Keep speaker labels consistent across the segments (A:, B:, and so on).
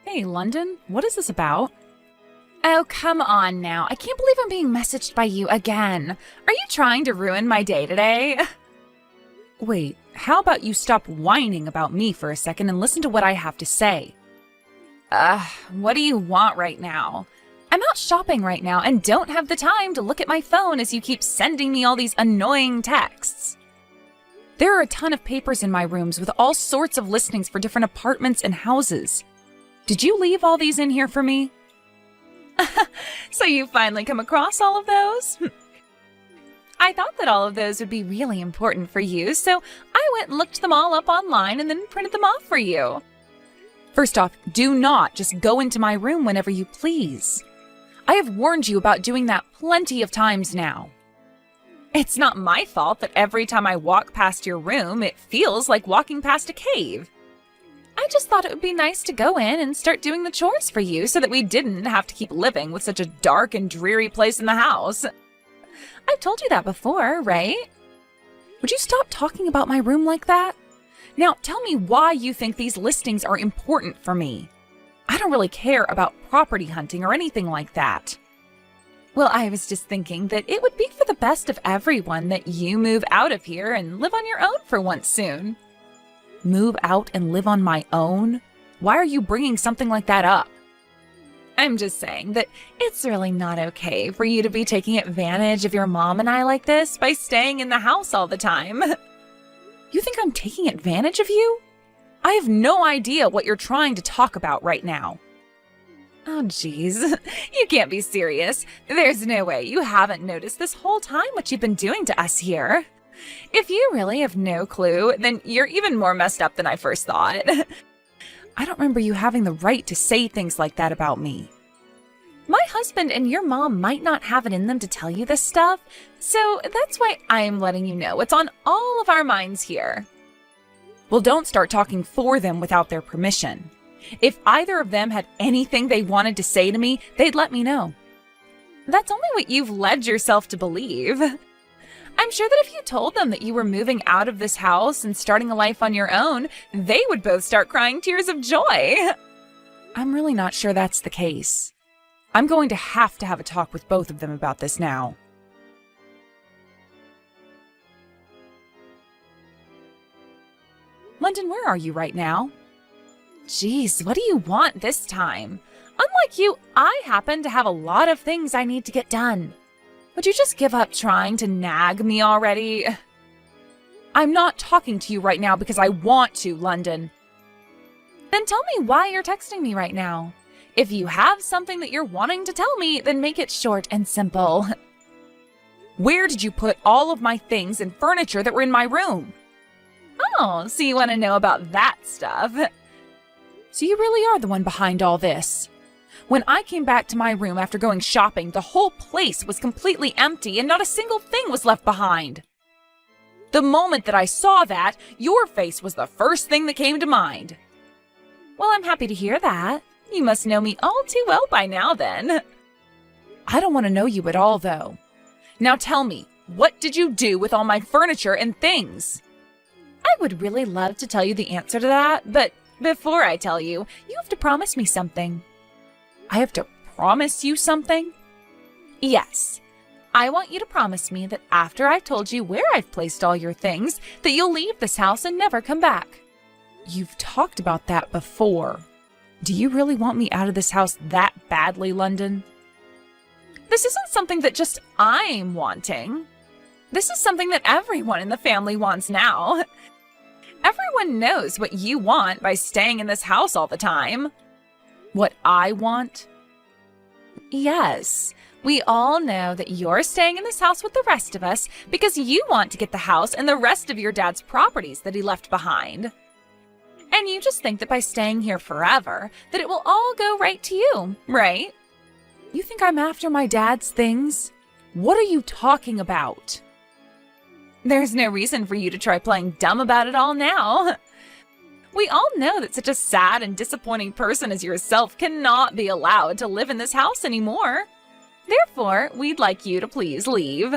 A: Hey, London, what is this about?
B: Oh, come on now. I can't believe I'm being messaged by you again. Are you trying to ruin my day today?
A: Wait, how about you stop whining about me for a second and listen to what I have to say?
B: What do you want right now? I'm out shopping right now and don't have the time to look at my phone as you keep sending me all these annoying texts.
A: There are a ton of papers in my rooms with all sorts of listings for different apartments and houses. Did you leave all these in here for me?
B: So you finally come across all of those? I thought that all of those would be really important for you, so I went and looked them all up online and then printed them off for you.
A: First off, do not just go into my room whenever you please. I have warned you about doing that plenty of times now.
B: It's not my fault that every time I walk past your room, it feels like walking past a cave. I just thought it would be nice to go in and start doing the chores for you so that we didn't have to keep living with such a dark and dreary place in the house. I've told you that before, right?
A: Would you stop talking about my room like that? Now, tell me why you think these listings are important for me. I don't really care about property hunting or anything like that.
B: Well, I was just thinking that it would be for the best of everyone that you move out of here and live on your own for once soon.
A: Move out and live on my own? Why are you bringing something like that up?
B: I'm just saying that it's really not okay for you to be taking advantage of your mom and I like this by staying in the house all the time.
A: You think I'm taking advantage of you? I have no idea what you're trying to talk about right now.
B: Oh, geez. You can't be serious. There's no way you haven't noticed this whole time what you've been doing to us here. If you really have no clue, then you're even more messed up than I first thought.
A: I don't remember you having the right to say things like that about me.
B: My husband and your mom might not have it in them to tell you this stuff, so that's why I'm letting you know it's on all of our minds here.
A: Well, don't start talking for them without their permission. If either of them had anything they wanted to say to me, they'd let me know.
B: That's only what you've led yourself to believe. I'm sure that if you told them that you were moving out of this house and starting a life on your own, they would both start crying tears of joy.
A: I'm really not sure that's the case. I'm going to have a talk with both of them about this now. London, where are you right now?
B: Geez, what do you want this time? Unlike you, I happen to have a lot of things I need to get done. Would you just give up trying to nag me already?
A: I'm not talking to you right now because I want to, London.
B: Then tell me why you're texting me right now. If you have something that you're wanting to tell me, then make it short and simple.
A: Where did you put all of my things and furniture that were in my room?
B: Oh, so you want to know about that stuff.
A: So you really are the one behind all this. When I came back to my room after going shopping, the whole place was completely empty and not a single thing was left behind. The moment that I saw that, your face was the first thing that came to mind.
B: Well, I'm happy to hear that. You must know me all too well by now, then.
A: I don't want to know you at all, though. Now tell me, what did you do with all my furniture and things?
B: I would really love to tell you the answer to that, but before I tell you, you have to promise me something.
A: I have to promise you something?
B: Yes. I want you to promise me that after I've told you where I've placed all your things, that you'll leave this house and never come back.
A: You've talked about that before. Do you really want me out of this house that badly, London?
B: This isn't something that just I'm wanting. This is something that everyone in the family wants now. Everyone knows what you want by staying in this house all the time.
A: What I want?
B: Yes. We all know that you're staying in this house with the rest of us because you want to get the house and the rest of your dad's properties that he left behind. And you just think that by staying here forever, that it will all go right to you, right?
A: You think I'm after my dad's things? What are you talking about?
B: There's no reason for you to try playing dumb about it all now. We all know that such a sad and disappointing person as yourself cannot be allowed to live in this house anymore. Therefore, we'd like you to please leave.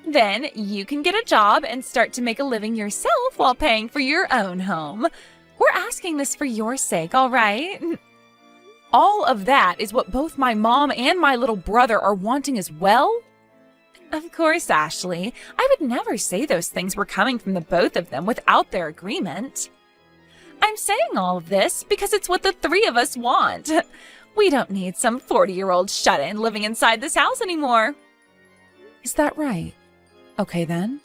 B: Then you can get a job and start to make a living yourself while paying for your own home. We're asking this for your sake, all right?
A: all of that is what both my mom and my little brother are wanting as well?
B: Of course, Ashley. I would never say those things were coming from the both of them without their agreement. I'm saying all of this because it's what the three of us want. We don't need some 40-year-old shut-in living inside this house anymore.
A: Is that right? Okay then.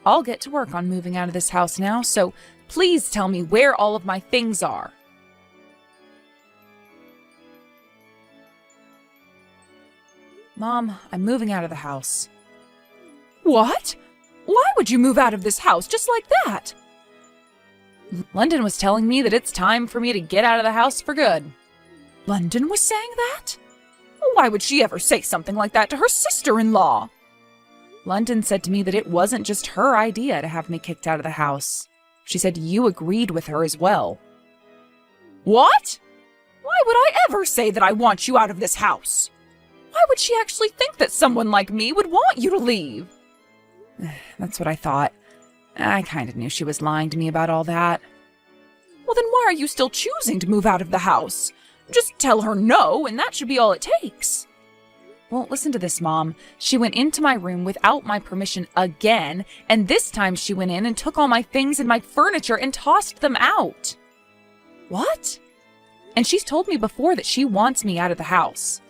A: I'll get to work on moving out of this house now, so please tell me where all of my things are. Mom, I'm moving out of the house. What? Why would you move out of this house just like that? London was telling me that it's time for me to get out of the house for good. London was saying that? Why would she ever say something like that to her sister-in-law? London said to me that it wasn't just her idea to have me kicked out of the house. She said you agreed with her as well. What? Why would I ever say that I want you out of this house? Why would she actually think that someone like me would want you to leave? That's what I thought. I kind of knew she was lying to me about all that. Well, then why are you still choosing to move out of the house? Just tell her no, and that should be all it takes. Well, listen to this, Mom. She went into my room without my permission again, and this time she went in and took all my things and my furniture and tossed them out. What? And she's told me before that she wants me out of the house.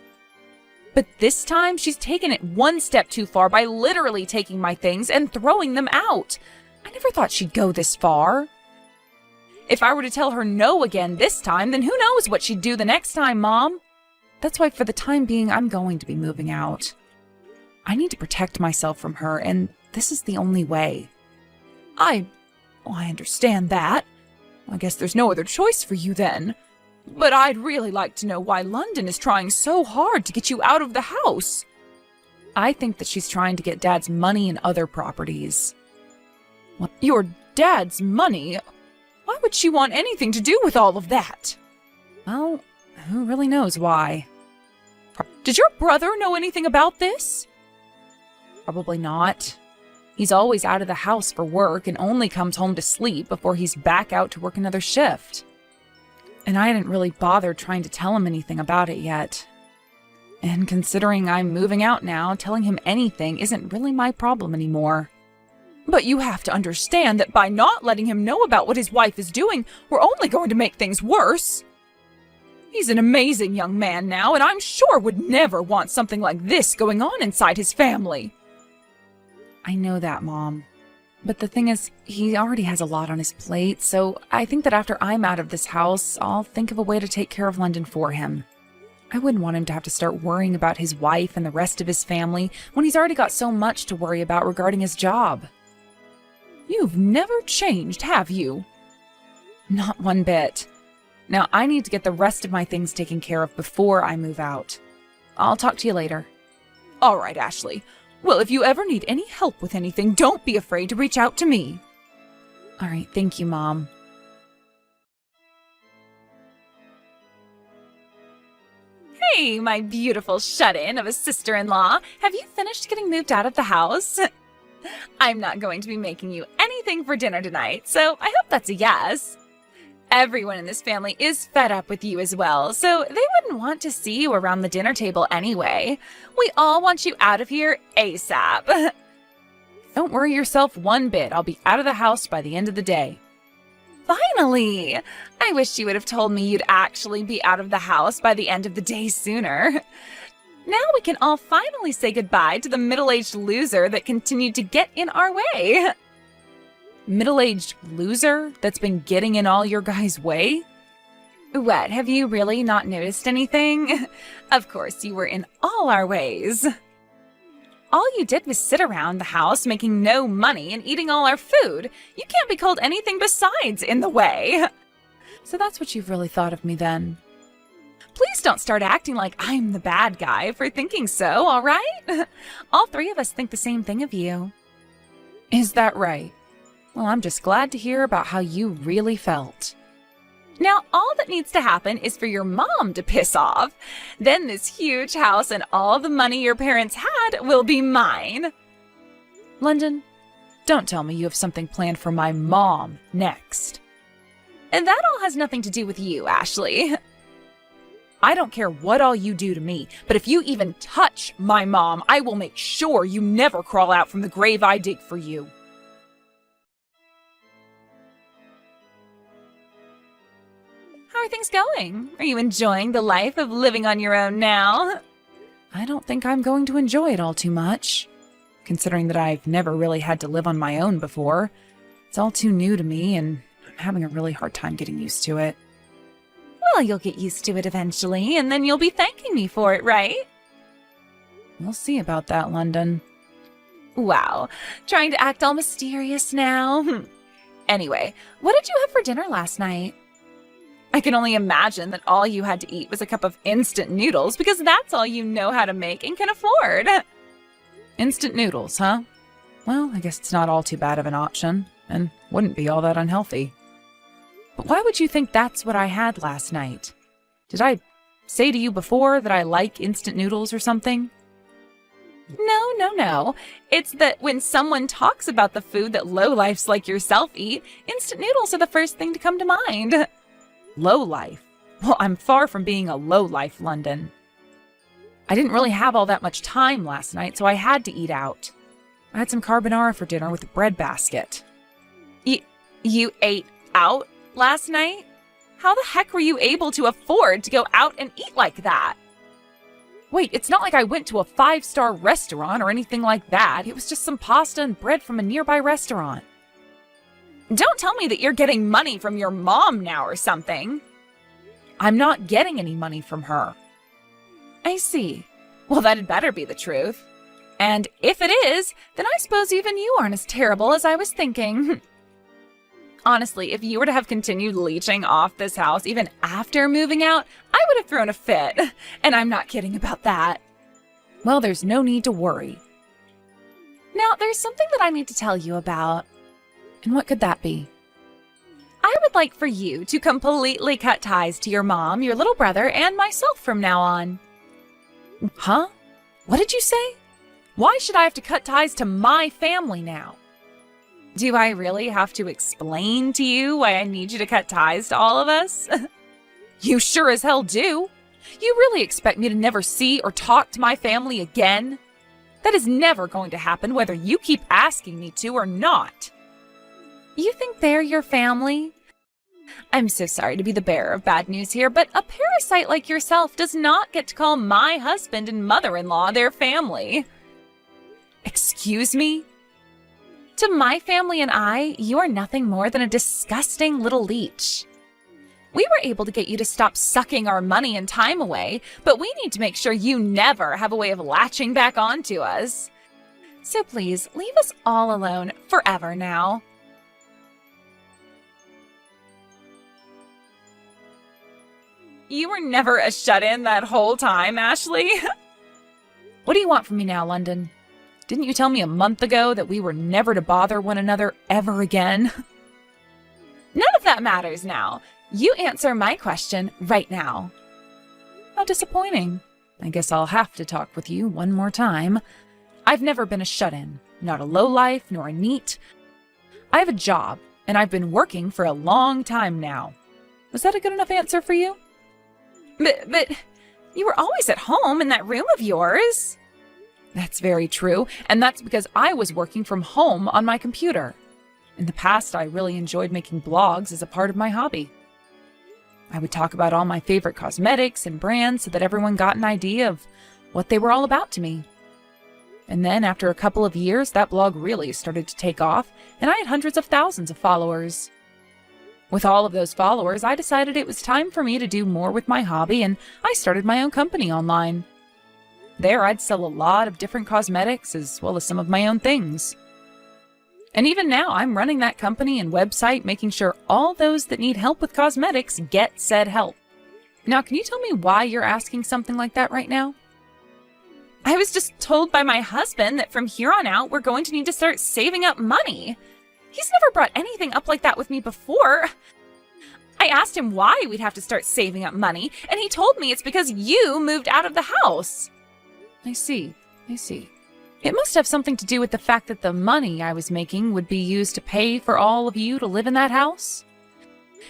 A: But this time, she's taken it one step too far by literally taking my things and throwing them out. I never thought she'd go this far. If I were to tell her no again this time, then who knows what she'd do the next time, Mom? That's why for the time being, I'm going to be moving out. I need to protect myself from her, and this is the only way. I understand that. I guess there's no other choice for you then. But I'd really like to know why London is trying so hard to get you out of the house. I think that she's trying to get Dad's money and other properties. What? Your dad's money? Why would she want anything to do with all of that? Well, who really knows why? Did your brother know anything about this? Probably not. He's always out of the house for work and only comes home to sleep before he's back out to work another shift. And I hadn't really bothered trying to tell him anything about it yet. And considering I'm moving out now, telling him anything isn't really my problem anymore. But you have to understand that by not letting him know about what his wife is doing, we're only going to make things worse. He's an amazing young man now, and I'm sure would never want something like this going on inside his family. I know that, Mom. But the thing is, he already has a lot on his plate, so I think that after I'm out of this house, I'll think of a way to take care of London for him. I wouldn't want him to have to start worrying about his wife and the rest of his family when he's already got so much to worry about regarding his job. You've never changed, have you? Not one bit. Now, I need to get the rest of my things taken care of before I move out. I'll talk to you later. All right, Ashley. Well, if you ever need any help with anything, don't be afraid to reach out to me. All right, thank you, Mom.
B: Hey, my beautiful shut-in of a sister-in-law. Have you finished getting moved out of the house? I'm not going to be making you anything for dinner tonight, so I hope that's a yes. Everyone in this family is fed up with you as well, so they wouldn't want to see you around the dinner table anyway. We all want you out of here ASAP.
A: Don't worry yourself one bit. I'll be out of the house by the end of the day.
B: Finally! I wish you would have told me you'd actually be out of the house by the end of the day sooner. Now we can all finally say goodbye to the middle-aged loser that continued to get in our way.
A: Middle-aged loser that's been getting in all your guys' way?
B: What, have you really not noticed anything? Of course, you were in all our ways. All you did was sit around the house making no money and eating all our food. You can't be called anything besides in the way.
A: So that's what you've really thought of me then?
B: Please don't start acting like I'm the bad guy for thinking so, all right? All three of us think the same thing of you.
A: Is that right? Well, I'm just glad to hear about how you really felt.
B: Now, all that needs to happen is for your mom to piss off. Then this huge house and all the money your parents had will be mine.
A: London, don't tell me you have something planned for my mom next.
B: And that all has nothing to do with you, Ashley.
A: I don't care what all you do to me, but if you even touch my mom, I will make sure you never crawl out from the grave I dig for you.
B: How are things going? Are you enjoying the life of living on your own now?
A: I don't think I'm going to enjoy it all too much. Considering that I've never really had to live on my own before, it's all too new to me, and I'm having a really hard time getting used to it.
B: Well, you'll get used to it eventually, and then you'll be thanking me for it, right?
A: We'll see about that, London.
B: Wow, trying to act all mysterious now. Anyway, what did you have for dinner last night? I can only imagine that all you had to eat was a cup of instant noodles because that's all you know how to make and can afford.
A: Instant noodles, huh? Well, I guess it's not all too bad of an option, and wouldn't be all that unhealthy. But why would you think that's what I had last night? Did I say to you before that I like instant noodles or something?
B: No. It's that when someone talks about the food that lowlifes like yourself eat, instant noodles are the first thing to come to mind.
A: Lowlife? Well, I'm far from being a lowlife, London. I didn't really have all that much time last night, so I had to eat out. I had some carbonara for dinner with a bread basket.
B: You ate out last night? How the heck were you able to afford to go out and eat like that?
A: Wait, it's not like I went to a 5-star restaurant or anything like that. It was just some pasta and bread from a nearby restaurant.
B: Don't tell me that you're getting money from your mom now or something.
A: I'm not getting any money from her.
B: I see. Well, that'd better be the truth. And if it is, then I suppose even you aren't as terrible as I was thinking. Honestly, if you were to have continued leeching off this house even after moving out, I would have thrown a fit. And I'm not kidding about that.
A: Well, there's no need to worry.
B: Now, there's something that I need to tell you about.
A: And what could that be?
B: I would like for you to completely cut ties to your mom, your little brother, and myself from now on.
A: Huh? What did you say? Why should I have to cut ties to my family now?
B: Do I really have to explain to you why I need you to cut ties to all of us?
A: You sure as hell do. You really expect me to never see or talk to my family again? That is never going to happen whether you keep asking me to or not.
B: You think they're your family? I'm so sorry to be the bearer of bad news here, but a parasite like yourself does not get to call my husband and mother-in-law their family.
A: Excuse me?
B: To my family and I, you are nothing more than a disgusting little leech. We were able to get you to stop sucking our money and time away, but we need to make sure you never have a way of latching back onto us. So please, leave us all alone forever now. You were never a shut-in that whole time, Ashley.
A: What do you want from me now, London? Didn't you tell me a month ago that we were never to bother one another ever again?
B: None of that matters now. You answer my question right now.
A: How disappointing. I guess I'll have to talk with you one more time. I've never been a shut-in, not a lowlife nor a neat. I have a job, and I've been working for a long time now. Was that a good enough answer for you?
B: But you were always at home in that room of yours.
A: That's very true, and that's because I was working from home on my computer. In the past, I really enjoyed making blogs as a part of my hobby. I would talk about all my favorite cosmetics and brands so that everyone got an idea of what they were all about to me. And then after a couple of years, that blog really started to take off, and I had hundreds of thousands of followers. With all of those followers, I decided it was time for me to do more with my hobby, and I started my own company online. There, I'd sell a lot of different cosmetics as well as some of my own things. And even now, I'm running that company and website, making sure all those that need help with cosmetics get said help. Now, can you tell me why you're asking something like that right now?
B: I was just told by my husband that from here on out, we're going to need to start saving up money. He's never brought anything up like that with me before. I asked him why we'd have to start saving up money, and he told me it's because you moved out of the house.
A: I see. It must have something to do with the fact that the money I was making would be used to pay for all of you to live in that house?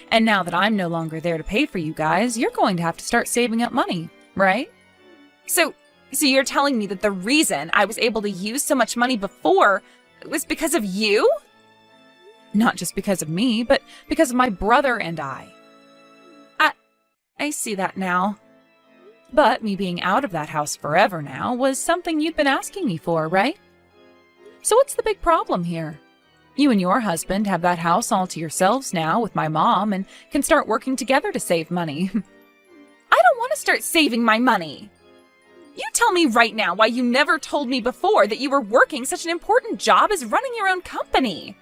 A: And now that I'm no longer there to pay for you guys, you're going to have to start saving up money, right?
B: So you're telling me that the reason I was able to use so much money before was because of you?
A: Not just because of me, but because of my brother and I. I see that now. But me being out of that house forever now was something you'd been asking me for, right? So what's the big problem here? You and your husband have that house all to yourselves now with my mom and can start working together to save money.
B: I don't want to start saving my money. You tell me right now why you never told me before that you were working such an important job as running your own company.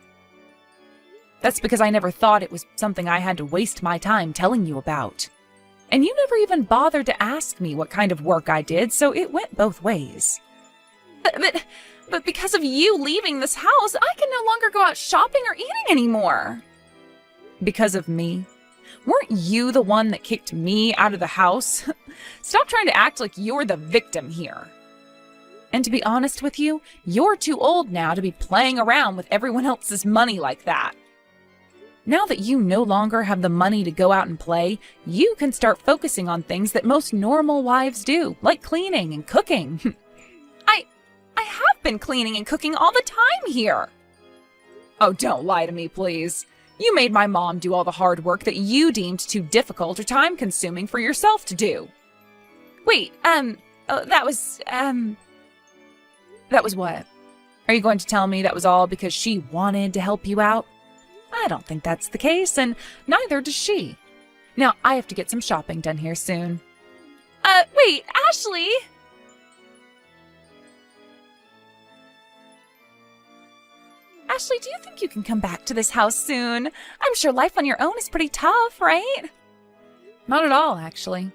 A: That's because I never thought it was something I had to waste my time telling you about. And you never even bothered to ask me what kind of work I did, so it went both ways.
B: But because of you leaving this house, I can no longer go out shopping or eating anymore.
A: Because of me? Weren't you the one that kicked me out of the house?
B: Stop trying to act like you're the victim here.
A: And to be honest with you, you're too old now to be playing around with everyone else's money like that. Now that you no longer have the money to go out and play, you can start focusing on things that most normal wives do, like cleaning and cooking.
B: I have been cleaning and cooking all the time here.
A: Oh, don't lie to me, please. You made my mom do all the hard work that you deemed too difficult or time-consuming for yourself to do.
B: Wait, that was
A: what? Are you going to tell me that was all because she wanted to help you out? I don't think that's the case, and neither does she. Now, I have to get some shopping done here soon.
B: Wait, Ashley! Ashley, do you think you can come back to this house soon? I'm sure life on your own is pretty tough, right?
A: Not at all, actually.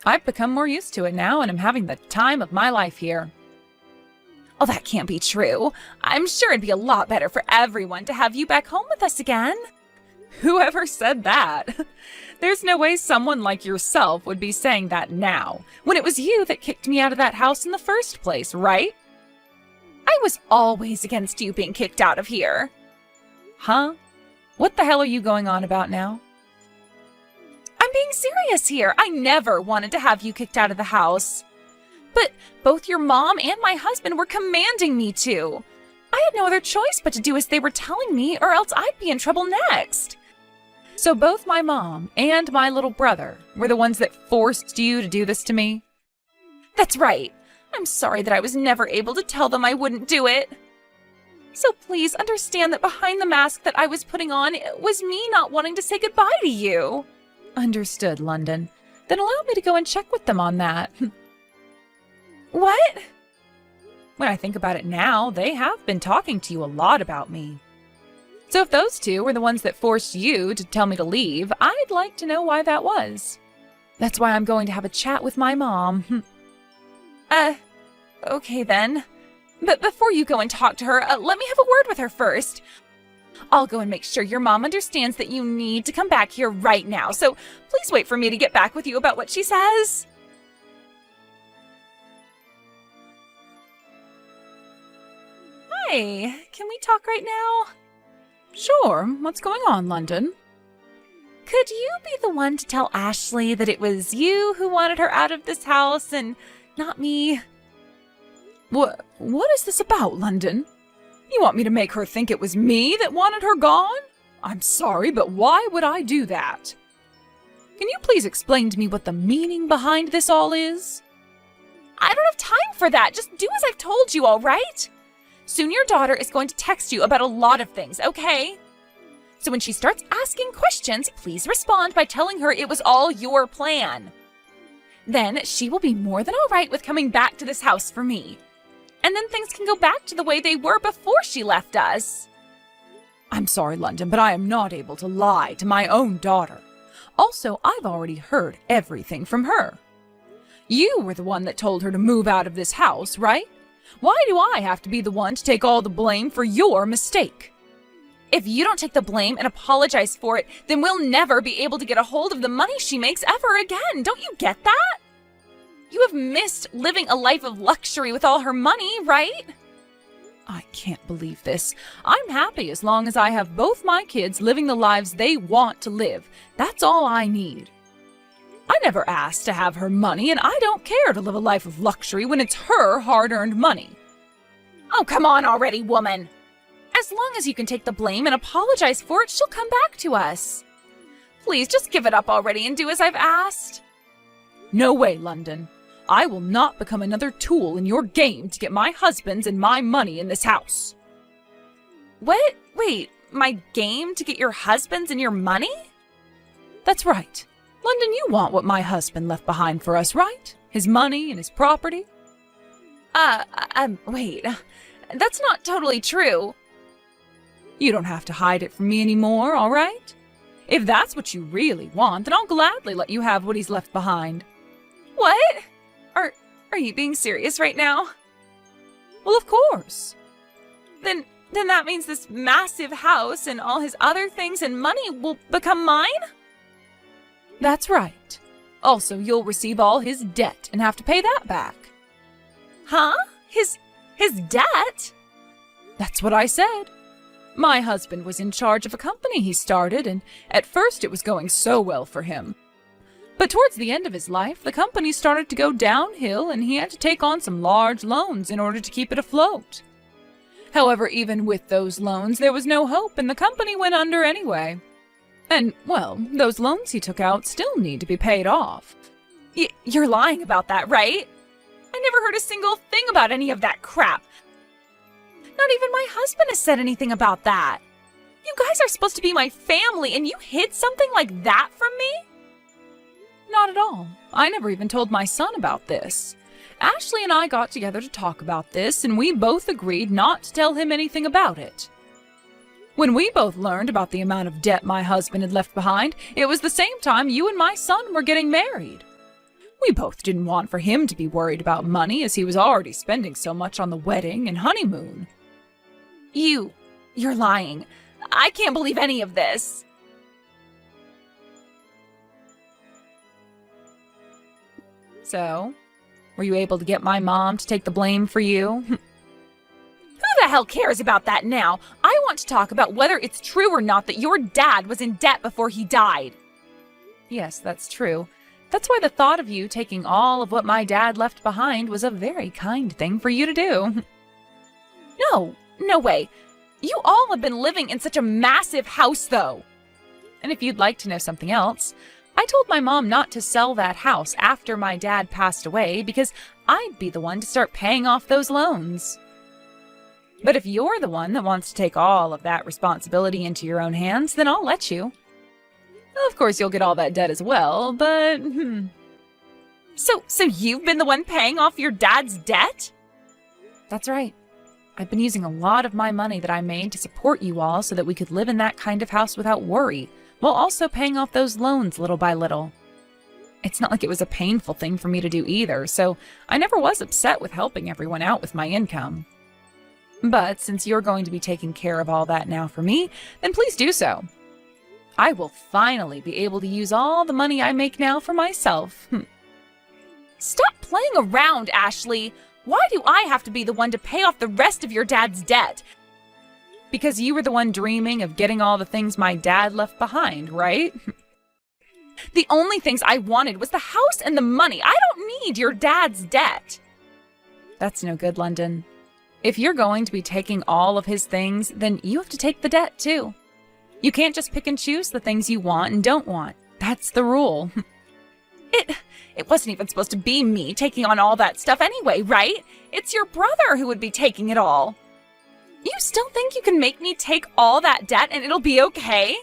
A: I've become more used to it now, and I'm having the time of my life here.
B: Oh, that can't be true. I'm sure it'd be a lot better for everyone to have you back home with us again.
A: Whoever said that? There's no way someone like yourself would be saying that now, when it was you that kicked me out of that house in the first place, right?
B: I was always against you being kicked out of here.
A: Huh? What the hell are you going on about now?
B: I'm being serious here. I never wanted to have you kicked out of the house. But both your mom and my husband were commanding me to. I had no other choice but to do as they were telling me, or else I'd be in trouble next.
A: So both my mom and my little brother were the ones that forced you to do this to me?
B: That's right. I'm sorry that I was never able to tell them I wouldn't do it. So please understand that behind the mask that I was putting on, it was me not wanting to say goodbye to you.
A: Understood, London. Then allow me to go and check with them on that.
B: What?
A: When I think about it now, they have been talking to you a lot about me. So if those two were the ones that forced you to tell me to leave, I'd like to know why that was. That's why I'm going to have a chat with my mom.
B: Okay then. But before you go and talk to her, let me have a word with her first. I'll go and make sure your mom understands that you need to come back here right now, so please wait for me to get back with you about what she says. Hi, can we talk right now?
A: Sure, what's going on, London?
B: Could you be the one to tell Ashley that it was you who wanted her out of this house and not me?
A: What is this about, London? You want me to make her think it was me that wanted her gone? I'm sorry, but why would I do that? Can you please explain to me what the meaning behind this all is?
B: I don't have time for that. Just do as I've told you, all right? Soon your daughter is going to text you about a lot of things, okay? So when she starts asking questions, please respond by telling her it was all your plan. Then she will be more than all right with coming back to this house for me. And then things can go back to the way they were before she left us.
A: I'm sorry, London, but I am not able to lie to my own daughter. Also, I've already heard everything from her. You were the one that told her to move out of this house, right? Why do I have to be the one to take all the blame for your mistake?
B: If you don't take the blame and apologize for it, then we'll never be able to get a hold of the money she makes ever again. Don't you get that? You have missed living a life of luxury with all her money, right?
A: I can't believe this. I'm happy as long as I have both my kids living the lives they want to live. That's all I need. I never asked to have her money, and I don't care to live a life of luxury when it's her hard-earned money.
B: Oh, come on already, woman. As long as you can take the blame and apologize for it, she'll come back to us. Please, just give it up already and do as I've asked.
A: No way, London. I will not become another tool in your game to get my husband's and my money in this house.
B: What? Wait, my game to get your husband's and your money?
A: That's right. London, you want what my husband left behind for us, right? His money and his property?
B: Wait. That's not totally true.
A: You don't have to hide it from me anymore, all right? If that's what you really want, then I'll gladly let you have what he's left behind.
B: What? Are you being serious right now?
A: Well, of course.
B: Then that means this massive house and all his other things and money will become mine?
A: That's right. Also, you'll receive all his debt and have to pay that back.
B: Huh? His debt?
A: That's what I said. My husband was in charge of a company he started, and at first it was going so well for him. But towards the end of his life, the company started to go downhill, and he had to take on some large loans in order to keep it afloat. However, even with those loans, there was no hope, and the company went under anyway. And, well, those loans he took out still need to be paid off.
B: You're lying about that, right? I never heard a single thing about any of that crap. Not even my husband has said anything about that. You guys are supposed to be my family, and you hid something like that from me?
A: Not at all. I never even told my son about this. Ashley and I got together to talk about this, and we both agreed not to tell him anything about it. When we both learned about the amount of debt my husband had left behind, it was the same time you and my son were getting married. We both didn't want for him to be worried about money, as he was already spending so much on the wedding and honeymoon.
B: You're lying. I can't believe any of this.
A: So, were you able to get my mom to take the blame for you?
B: Who the hell cares about that now? I want to talk about whether it's true or not that your dad was in debt before he died.
A: Yes, that's true. That's why the thought of you taking all of what my dad left behind was a very kind thing for you to do.
B: No way. You all have been living in such a massive house, though.
A: And if you'd like to know something else, I told my mom not to sell that house after my dad passed away because I'd be the one to start paying off those loans. But if you're the one that wants to take all of that responsibility into your own hands, then I'll let you. Of course, you'll get all that debt as well, but...
B: So you've been the one paying off your dad's debt?
A: That's right. I've been using a lot of my money that I made to support you all so that we could live in that kind of house without worry, while also paying off those loans little by little. It's not like it was a painful thing for me to do either, so I never was upset with helping everyone out with my income. But since you're going to be taking care of all that now for me, then please do so. I will finally be able to use all the money I make now for myself.
B: Stop playing around, Ashley. Why do I have to be the one to pay off the rest of your dad's debt?
A: Because you were the one dreaming of getting all the things my dad left behind, right?
B: The only things I wanted was the house and the money. I don't need your dad's debt.
A: That's no good, London. If you're going to be taking all of his things, then you have to take the debt too. You can't just pick and choose the things you want and don't want. That's the rule.
B: It wasn't even supposed to be me taking on all that stuff anyway, right? It's your brother who would be taking it all. You still think you can make me take all that debt and it'll be okay?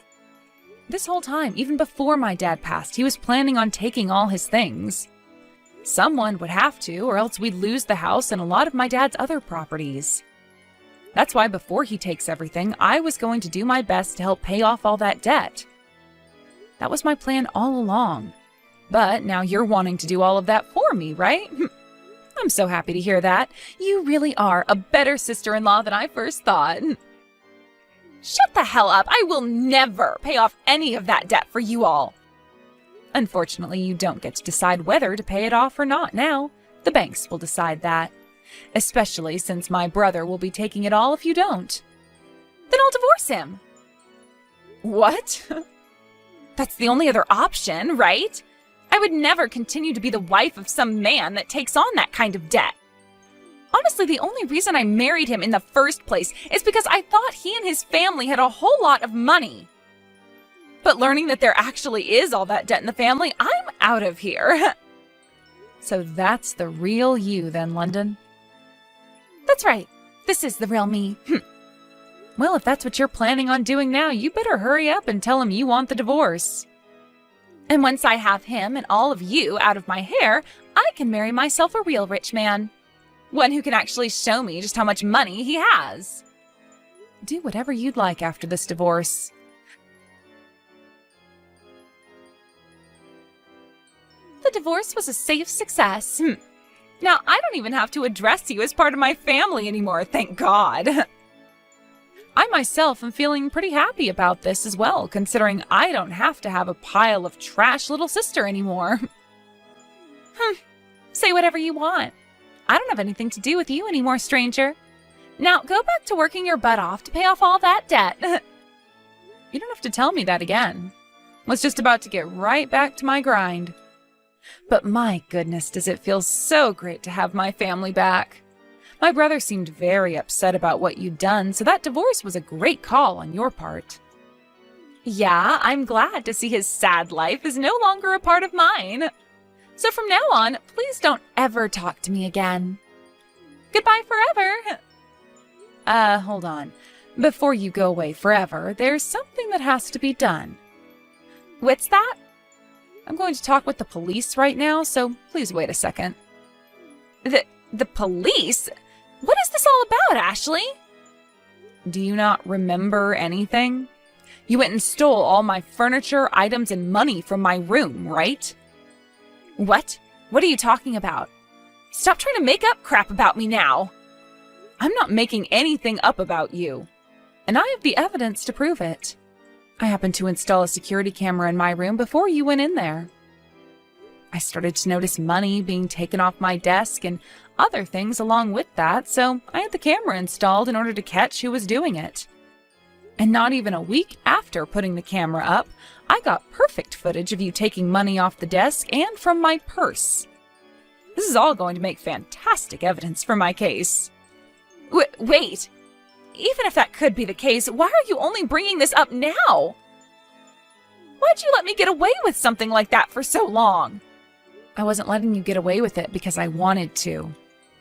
A: This whole time, even before my dad passed, he was planning on taking all his things. Someone would have to, or else we'd lose the house and a lot of my dad's other properties. That's why before he takes everything, I was going to do my best to help pay off all that debt. That was my plan all along. But now you're wanting to do all of that for me, right? I'm so happy to hear that. You really are a better sister-in-law than I first thought.
B: Shut the hell up. I will never pay off any of that debt for you all.
A: Unfortunately, you don't get to decide whether to pay it off or not now. The banks will decide that. especially since my brother will be taking it all if you don't.
B: Then I'll divorce him.
A: What?
B: That's the only other option, right? I would never continue to be the wife of some man that takes on that kind of debt. Honestly, the only reason I married him in the first place is because I thought he and his family had a whole lot of money. But learning that there actually is all that debt in the family, I'm out of here.
A: So that's the real you then, London?
B: That's right. This is the real me.
A: Well, if that's what you're planning on doing now, you better hurry up and tell him you want the divorce.
B: And once I have him and all of you out of my hair, I can marry myself a real rich man. One who can actually show me just how much money he has.
A: Do whatever you'd like after this divorce.
B: The divorce was a safe success. Now, I don't even have to address you as part of my family anymore, thank God.
A: I myself am feeling pretty happy about this as well, considering I don't have to have a pile of trash little sister anymore.
B: Say whatever you want. I don't have anything to do with you anymore, stranger. Now, go back to working your butt off to pay off all that debt.
A: You don't have to tell me that again. I was just about to get right back to my grind. But my goodness, does it feel so great to have my family back. My brother seemed very upset about what you'd done, so that divorce was a great call on your part.
B: Yeah, I'm glad to see his sad life is no longer a part of mine. So from now on, please don't ever talk to me again. Goodbye forever.
A: Hold on. Before you go away forever, there's something that has to be done.
B: What's that?
A: I'm going to talk with the police right now, so please wait a second.
B: The police? What is this all about, Ashley?
A: Do you not remember anything? You went and stole all my furniture, items, and money from my room, right?
B: What? What are you talking about? Stop trying to make up crap about me now.
A: I'm not making anything up about you. And I have the evidence to prove it. I happened to install a security camera in my room before you went in there. I started to notice money being taken off my desk and other things along with that, so I had the camera installed in order to catch who was doing it. And not even a week after putting the camera up, I got perfect footage of you taking money off the desk and from my purse. This is all going to make fantastic evidence for my case.
B: Wait. Even if that could be the case, why are you only bringing this up now? Why'd you let me get away with something like that for so long?
A: I wasn't letting you get away with it because I wanted to.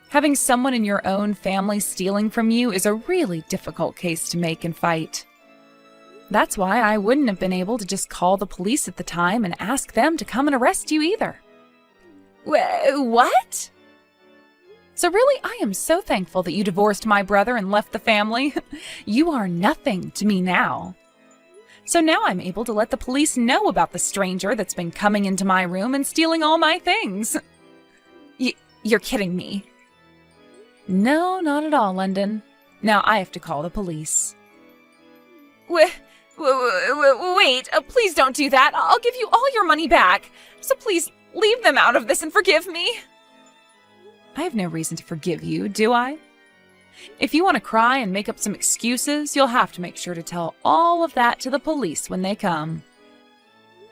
A: Having someone in your own family stealing from you is a really difficult case to make and fight. That's why I wouldn't have been able to just call the police at the time and ask them to come and arrest you either.
B: What?
A: So really, I am so thankful that you divorced my brother and left the family. You are nothing to me now. So now I'm able to let the police know about the stranger that's been coming into my room and stealing all my things.
B: You're kidding me.
A: No, not at all, London. Now I have to call the police.
B: Wait, please don't do that. I'll give you all your money back. So please leave them out of this and forgive me.
A: I have no reason to forgive you, do I? If you want to cry and make up some excuses, you'll have to make sure to tell all of that to the police when they come.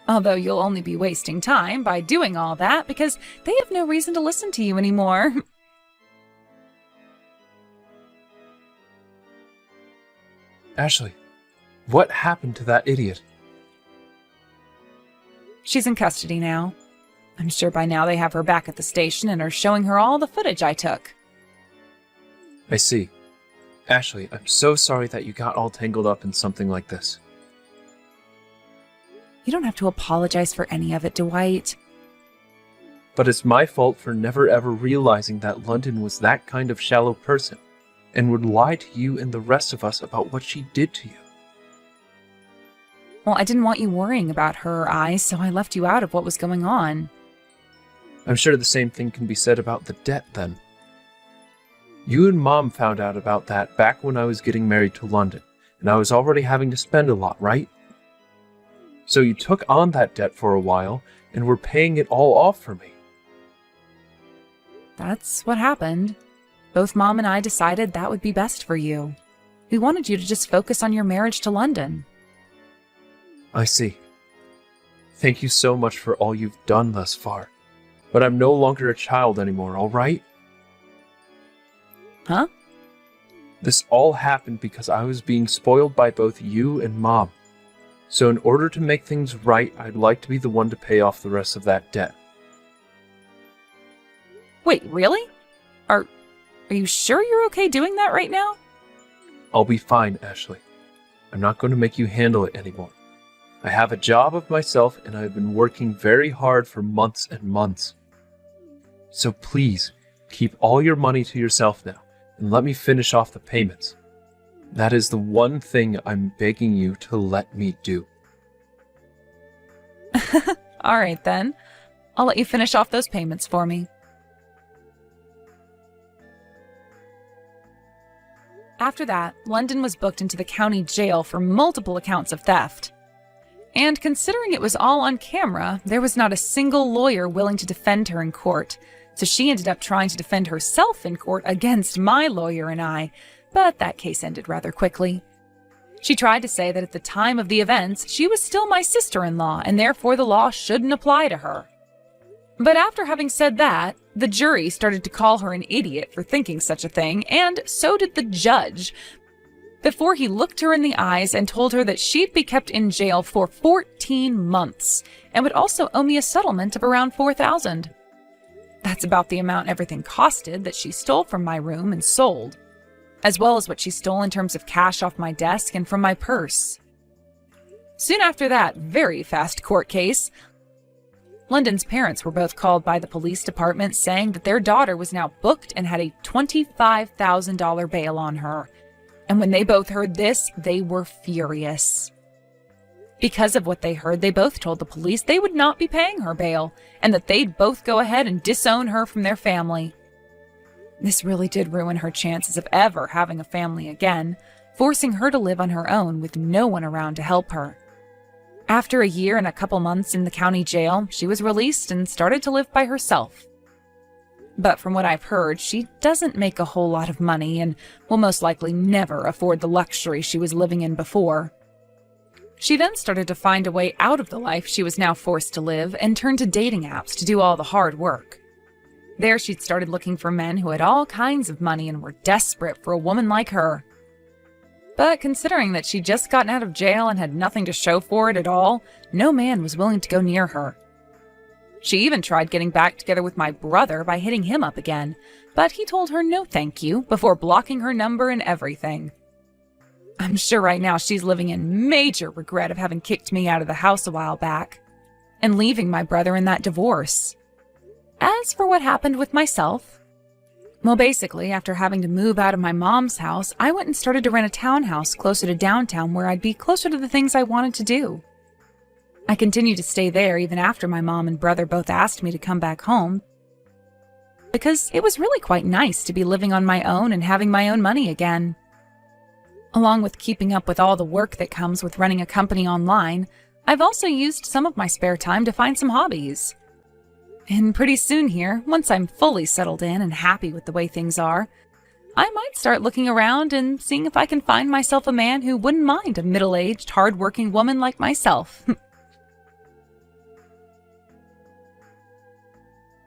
A: Although you'll only be wasting time by doing all that because they have no reason to listen to you anymore.
C: Ashley, what happened to that idiot?
A: She's in custody now. I'm sure by now they have her back at the station and are showing her all the footage I took.
C: I see. Ashley, I'm so sorry that you got all tangled up in something like this.
A: You don't have to apologize for any of it, Dwight.
C: But it's my fault for never ever realizing that London was that kind of shallow person and would lie to you and the rest of us about what she did to you.
A: Well, I didn't want you worrying about her eyes, so I left you out of what was going on.
C: I'm sure the same thing can be said about the debt then. You and Mom found out about that back when I was getting married to London, and I was already having to spend a lot, right? So you took on that debt for a while, and were paying it all off for me.
A: That's what happened. both Mom and I decided that would be best for you. We wanted you to just focus on your marriage to London.
C: I see. Thank you so much for all you've done thus far. But I'm no longer a child anymore, all right?
A: Huh?
C: This all happened because I was being spoiled by both you and Mom. So in order to make things right, I'd like to be the one to pay off the rest of that debt.
A: Wait, really? Are you sure you're okay doing that right now?
C: I'll be fine, Ashley. I'm not going to make you handle it anymore. I have a job of myself and I've been working very hard for months and months. So please, keep all your money to yourself now and let me finish off the payments. That is the one thing I'm begging you to let me do.
A: All right, then. I'll let you finish off those payments for me. After that, London was booked into the county jail for multiple accounts of theft. And considering it was all on camera, there was not a single lawyer willing to defend her in court, so she ended up trying to defend herself in court against my lawyer and I, but that case ended rather quickly. She tried to say that at the time of the events, she was still my sister-in-law, and therefore the law shouldn't apply to her. But after having said that, the jury started to call her an idiot for thinking such a thing, and so did the judge, before he looked her in the eyes and told her that she'd be kept in jail for 14 months, and would also owe me a settlement of around $4,000. That's about the amount everything costed that she stole from my room and sold, as well as what she stole in terms of cash off my desk and from my purse. Soon after that very fast court case, London's parents were both called by the police department saying that their daughter was now booked and had a $25,000 bail on her. And when they both heard this, they were furious. Because of what they heard, they both told the police they would not be paying her bail, and that they'd both go ahead and disown her from their family. This really did ruin her chances of ever having a family again, forcing her to live on her own with no one around to help her. After a year and a couple months in the county jail, she was released and started to live by herself. But from what I've heard, she doesn't make a whole lot of money and will most likely never afford the luxury she was living in before. She then started to find a way out of the life she was now forced to live and turned to dating apps to do all the hard work. There she'd started looking for men who had all kinds of money and were desperate for a woman like her. But considering that she'd just gotten out of jail and had nothing to show for it at all, no man was willing to go near her. She even tried getting back together with my brother by hitting him up again, but he told her no thank you before blocking her number and everything. I'm sure right now she's living in major regret of having kicked me out of the house a while back and leaving my brother in that divorce. As for what happened with myself, well, basically, after having to move out of my mom's house, I went and started to rent a townhouse closer to downtown where I'd be closer to the things I wanted to do. I continued to stay there even after my mom and brother both asked me to come back home, because it was really quite nice to be living on my own and having my own money again. Along with keeping up with all the work that comes with running a company online, I've also used some of my spare time to find some hobbies. And pretty soon here, once I'm fully settled in and happy with the way things are, I might start looking around and seeing if I can find myself a man who wouldn't mind a middle-aged, hard-working woman like myself.